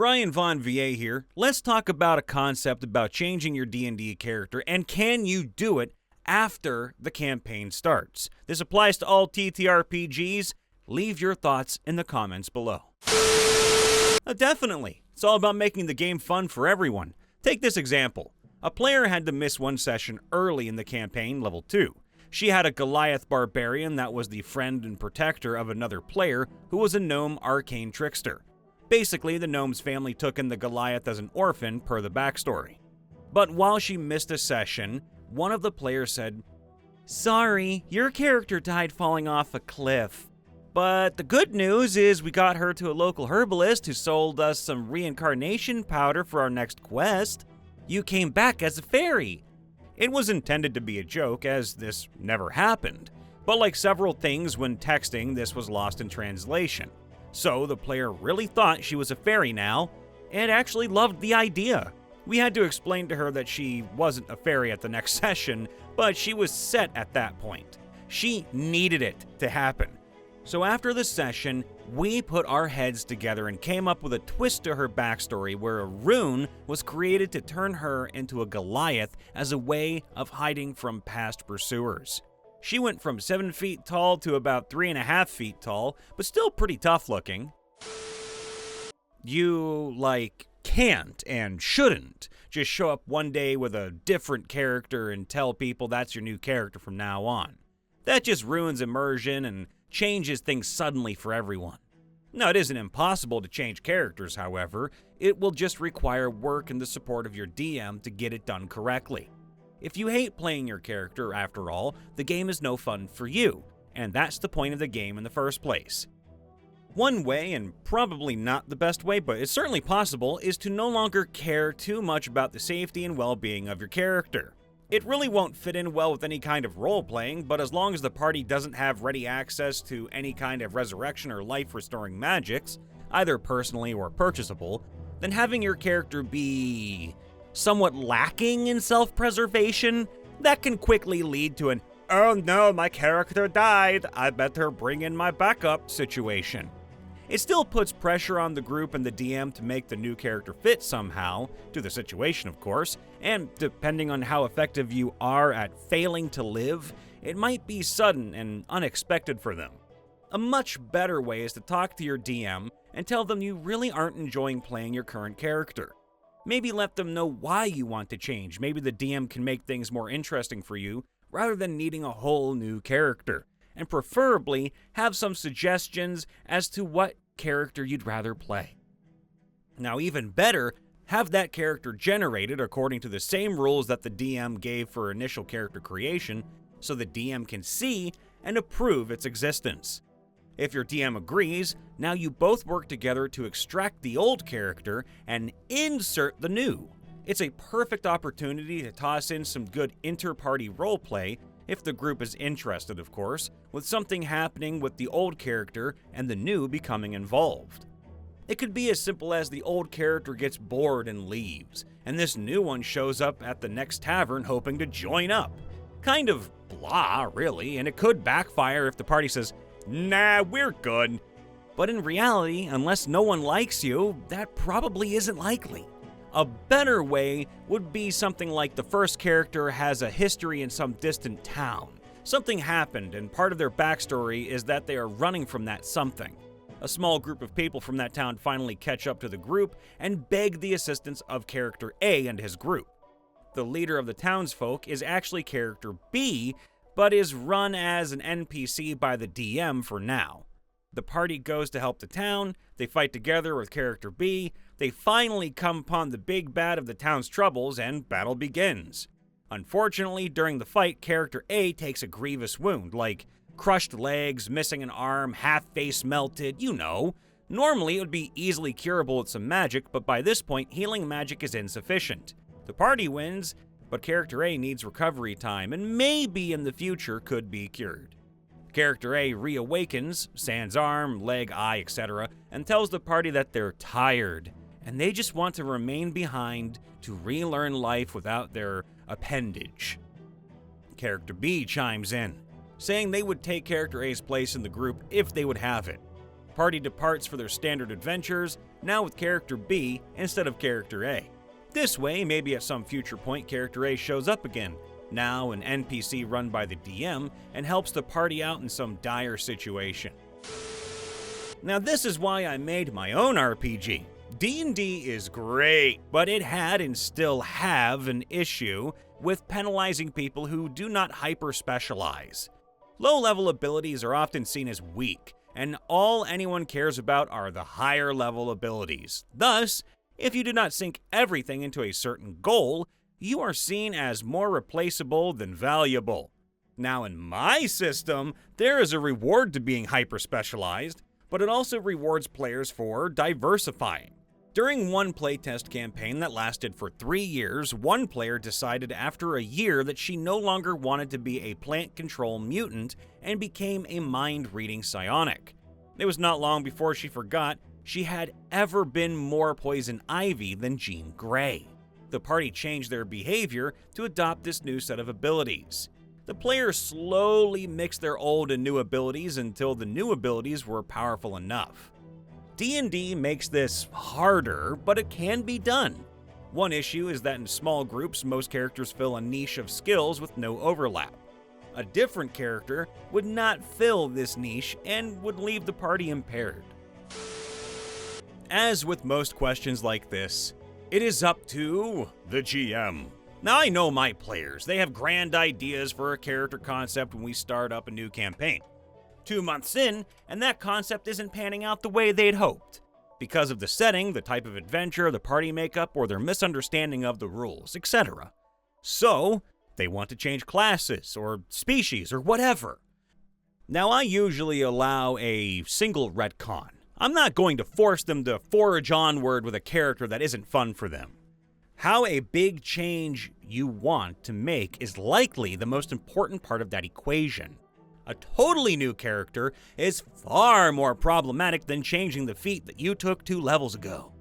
Brian Von VA here. Let's talk about a concept about changing your D&D character, and can you do it after the campaign starts? This applies to all TTRPGs. Leave your thoughts in the comments below. Definitely. It's all about making the game fun for everyone. Take this example. A player had to miss one session early in the campaign, level 2. She had a Goliath barbarian that was the friend and protector of another player who was a gnome arcane trickster. Basically, the gnome's family took in the Goliath as an orphan per the backstory. But while she missed a session, one of the players said, "Sorry, your character died falling off a cliff. But the good news is we got her to a local herbalist who sold us some reincarnation powder for our next quest. You came back as a fairy." It was intended to be a joke, as this never happened. But like several things when texting, this was lost in translation. So the player really thought she was a fairy now, and actually loved the idea. We had to explain to her that she wasn't a fairy at the next session, but she was set at that point. She needed it to happen. So after the session, we put our heads together and came up with a twist to her backstory where a rune was created to turn her into a Goliath as a way of hiding from past pursuers. She went from 7 feet tall to about 3.5 feet tall, but still pretty tough looking. You, can't and shouldn't just show up one day with a different character and tell people that's your new character from now on. That just ruins immersion and changes things suddenly for everyone. Now, it isn't impossible to change characters, however. It will just require work and the support of your DM to get it done correctly. If you hate playing your character, after all, the game is no fun for you, and that's the point of the game in the first place. One way, and probably not the best way, but it's certainly possible, is to no longer care too much about the safety and well-being of your character. It really won't fit in well with any kind of role-playing, but as long as the party doesn't have ready access to any kind of resurrection or life-restoring magics, either personally or purchasable, then having your character be somewhat lacking in self-preservation, that can quickly lead to an "oh no, my character died, I better bring in my backup" situation. It still puts pressure on the group and the DM to make the new character fit somehow, to the situation of course, and depending on how effective you are at failing to live, it might be sudden and unexpected for them. A much better way is to talk to your DM and tell them you really aren't enjoying playing your current character. Maybe let them know why you want to change. Maybe the DM can make things more interesting for you rather than needing a whole new character. And preferably have some suggestions as to what character you'd rather play. Now, even better, have that character generated according to the same rules that the DM gave for initial character creation, so the DM can see and approve its existence. If your DM agrees, now you both work together to extract the old character and insert the new. It's a perfect opportunity to toss in some good inter-party roleplay, if the group is interested, of course, with something happening with the old character and the new becoming involved. It could be as simple as the old character gets bored and leaves, and this new one shows up at the next tavern hoping to join up. Kind of blah, really, and it could backfire if the party says, "Nah, we're good." But in reality, unless no one likes you, that probably isn't likely. A better way would be something like the first character has a history in some distant town. Something happened, and part of their backstory is that they are running from that something. A small group of people from that town finally catch up to the group and beg the assistance of character A and his group. The leader of the townsfolk is actually character B, but is run as an NPC by the DM for now. The party goes to help the town, they fight together with character B, they finally come upon the big bad of the town's troubles, and battle begins. Unfortunately, during the fight, character A takes a grievous wound, like crushed legs, missing an arm, half face melted, you know. Normally, it would be easily curable with some magic, but by this point, healing magic is insufficient. The party wins, but character A needs recovery time, and maybe in the future could be cured. Character A reawakens, sans arm, leg, eye, etc., and tells the party that they're tired, and they just want to remain behind to relearn life without their appendage. Character B chimes in, saying they would take character A's place in the group if they would have it. Party departs for their standard adventures, now with character B instead of character A. This way, maybe at some future point character A shows up again, now an NPC run by the DM, and helps the party out in some dire situation. Now this is why I made my own RPG. D&D is great, but it had and still have an issue with penalizing people who do not hyper-specialize. Low-level abilities are often seen as weak, and all anyone cares about are the higher-level abilities. Thus, if you do not sink everything into a certain goal, you are seen as more replaceable than valuable. Now in my system, there is a reward to being hyper-specialized, but it also rewards players for diversifying. During one playtest campaign that lasted for 3 years, one player decided after a year that she no longer wanted to be a plant control mutant and became a mind-reading psionic. It was not long before she forgot she had ever been more poison ivy than Jean Grey. The party changed their behavior to adopt this new set of abilities. The players slowly mixed their old and new abilities until the new abilities were powerful enough. D&D makes this harder, but it can be done. One issue is that in small groups, most characters fill a niche of skills with no overlap. A different character would not fill this niche and would leave the party impaired. As with most questions like this, it is up to the GM. Now I know my players, they have grand ideas for a character concept when we start up a new campaign. 2 months in, and that concept isn't panning out the way they'd hoped. Because of the setting, the type of adventure, the party makeup, or their misunderstanding of the rules, etc. So, they want to change classes, or species, or whatever. Now I usually allow a single retcon. I'm not going to force them to forge onward with a character that isn't fun for them. How a big change you want to make is likely the most important part of that equation. A totally new character is far more problematic than changing the feat that you took 2 levels ago.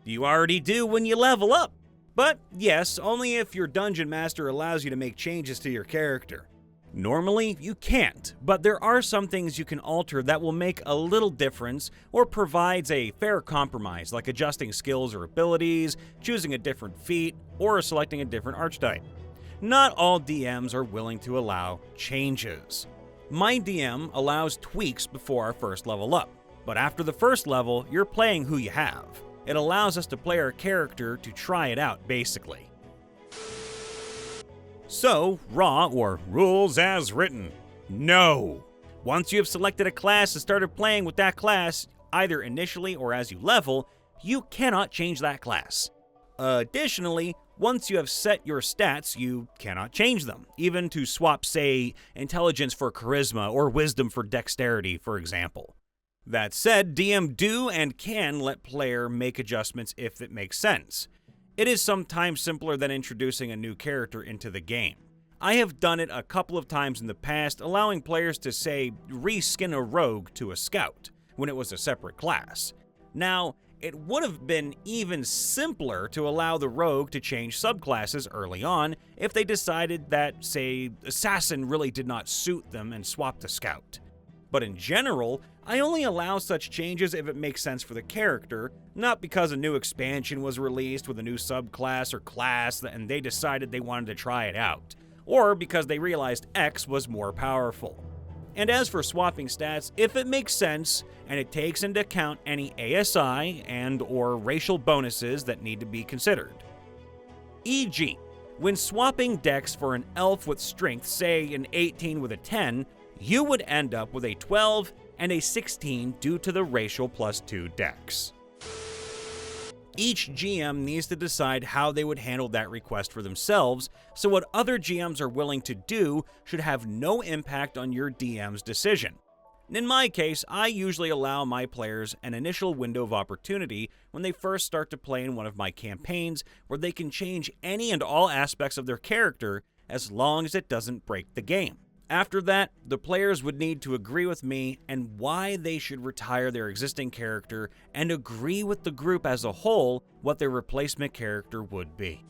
You already do when you level up. But yes, only if your dungeon master allows you to make changes to your character. Normally, you can't, but there are some things you can alter that will make a little difference or provides a fair compromise, like adjusting skills or abilities, choosing a different feat, or selecting a different archetype. Not all DMs are willing to allow changes. My DM allows tweaks before our first level up, but after the first level, you're playing who you have. It allows us to play our character to try it out, basically. So, raw or rules as written? No! Once you have selected a class and started playing with that class, either initially or as you level, you cannot change that class. Additionally, once you have set your stats, you cannot change them, even to swap, say, intelligence for charisma or wisdom for dexterity, for example. That said, DM do and can let player make adjustments if it makes sense. It is sometimes simpler than introducing a new character into the game. I have done it a couple of times in the past, allowing players to, say, reskin a rogue to a scout, when it was a separate class. Now, it would have been even simpler to allow the rogue to change subclasses early on if they decided that, say, assassin really did not suit them and swapped to scout. But in general, I only allow such changes if it makes sense for the character, not because a new expansion was released with a new subclass or class and they decided they wanted to try it out, or because they realized X was more powerful. And as for swapping stats, if it makes sense and it takes into account any ASI and/or racial bonuses that need to be considered. E.g., when swapping dex for an elf with strength, say an 18 with a 10, you would end up with a 12 and a 16 due to the racial +2 dex. Each GM needs to decide how they would handle that request for themselves, so what other GMs are willing to do should have no impact on your DM's decision. In my case, I usually allow my players an initial window of opportunity when they first start to play in one of my campaigns where they can change any and all aspects of their character as long as it doesn't break the game. After that, the players would need to agree with me and why they should retire their existing character and agree with the group as a whole what their replacement character would be.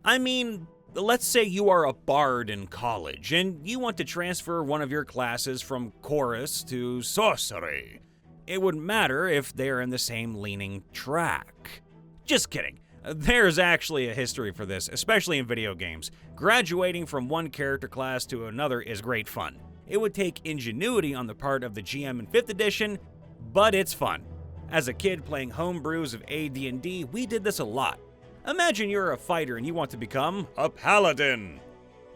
I mean, Let's say you are a bard in college, and you want to transfer one of your classes from chorus to sorcery. It wouldn't matter if they're in the same leaning track. Just kidding. There's actually a history for this, especially in video games. Graduating from one character class to another is great fun. It would take ingenuity on the part of the GM in 5th edition, but it's fun. As a kid playing homebrews of AD&D, we did this a lot. Imagine you're a fighter and you want to become a paladin.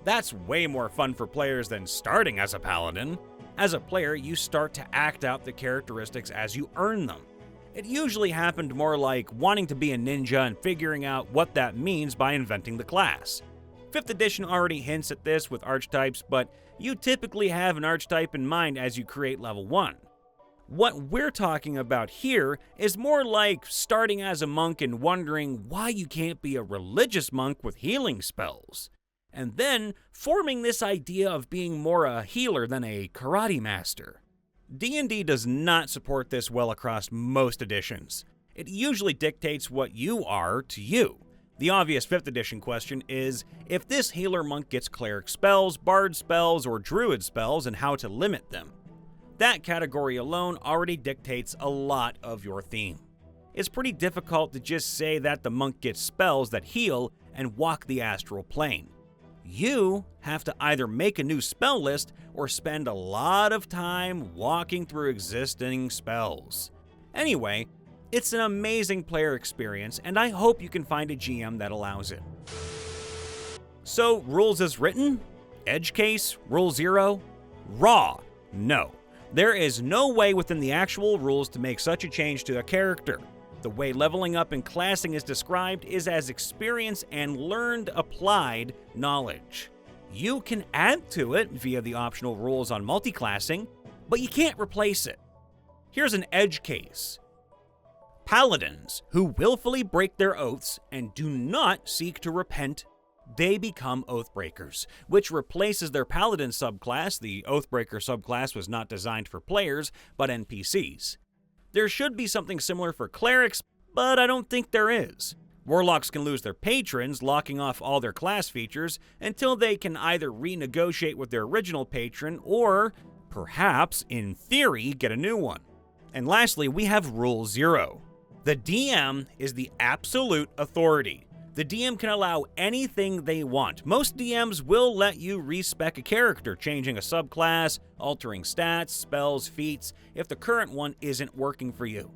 That's way more fun for players than starting as a paladin. As a player, you start to act out the characteristics as you earn them. It usually happened more like wanting to be a ninja and figuring out what that means by inventing the class. 5th edition already hints at this with archetypes, but you typically have an archetype in mind as you create level 1. What we're talking about here is more like starting as a monk and wondering why you can't be a religious monk with healing spells, and then forming this idea of being more a healer than a karate master. D&D does not support this well across most editions. It usually dictates what you are to you. The obvious 5th edition question is if this healer monk gets cleric spells, bard spells, or druid spells, and how to limit them. That category alone already dictates a lot of your theme. It's pretty difficult to just say that the monk gets spells that heal and walk the astral plane. You have to either make a new spell list or spend a lot of time walking through existing spells. Anyway, it's an amazing player experience, and I hope you can find a GM that allows it. So, rules as written? Edge case? Rule 0? Raw? No. There is no way within the actual rules to make such a change to a character. The way leveling up and classing is described is as experience and learned applied knowledge. You can add to it via the optional rules on multiclassing, but you can't replace it. Here's an edge case. Paladins who willfully break their oaths and do not seek to repent, they become Oathbreakers, which replaces their Paladin subclass. The Oathbreaker subclass was not designed for players, but NPCs. There should be something similar for clerics, but I don't think there is. Warlocks can lose their patrons, locking off all their class features until they can either renegotiate with their original patron or, perhaps, in theory, get a new one. And lastly, we have Rule 0. The DM is the absolute authority. The DM can allow anything they want. Most DMs will let you respec a character, changing a subclass, altering stats, spells, feats, if the current one isn't working for you.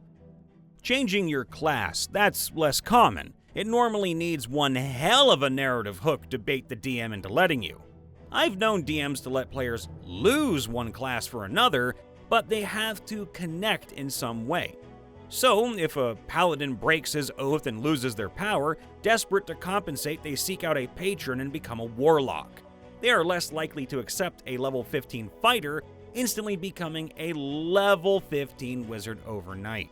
Changing your class, that's less common. It normally needs one hell of a narrative hook to bait the DM into letting you. I've known DMs to let players lose one class for another, but they have to connect in some way. So, if a paladin breaks his oath and loses their power, desperate to compensate, they seek out a patron and become a warlock. They are less likely to accept a level 15 fighter, instantly becoming a level 15 wizard overnight.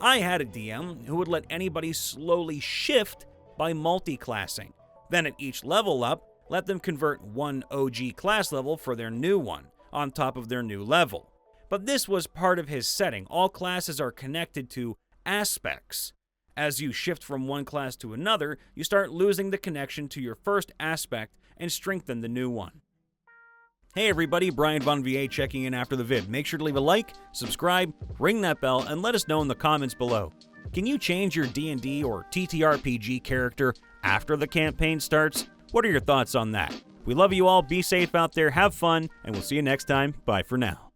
I had a DM who would let anybody slowly shift by multi-classing. Then at each level up, let them convert one OG class level for their new one, on top of their new level. But this was part of his setting. All classes are connected to aspects. As you shift from one class to another, you start losing the connection to your first aspect and strengthen the new one. Hey everybody, Brian Von VA checking in after the vid. Make sure to leave a like, subscribe, ring that bell, and let us know in the comments below. Can you change your D&D or TTRPG character after the campaign starts? What are your thoughts on that? We love you all, be safe out there, have fun, and we'll see you next time. Bye for now.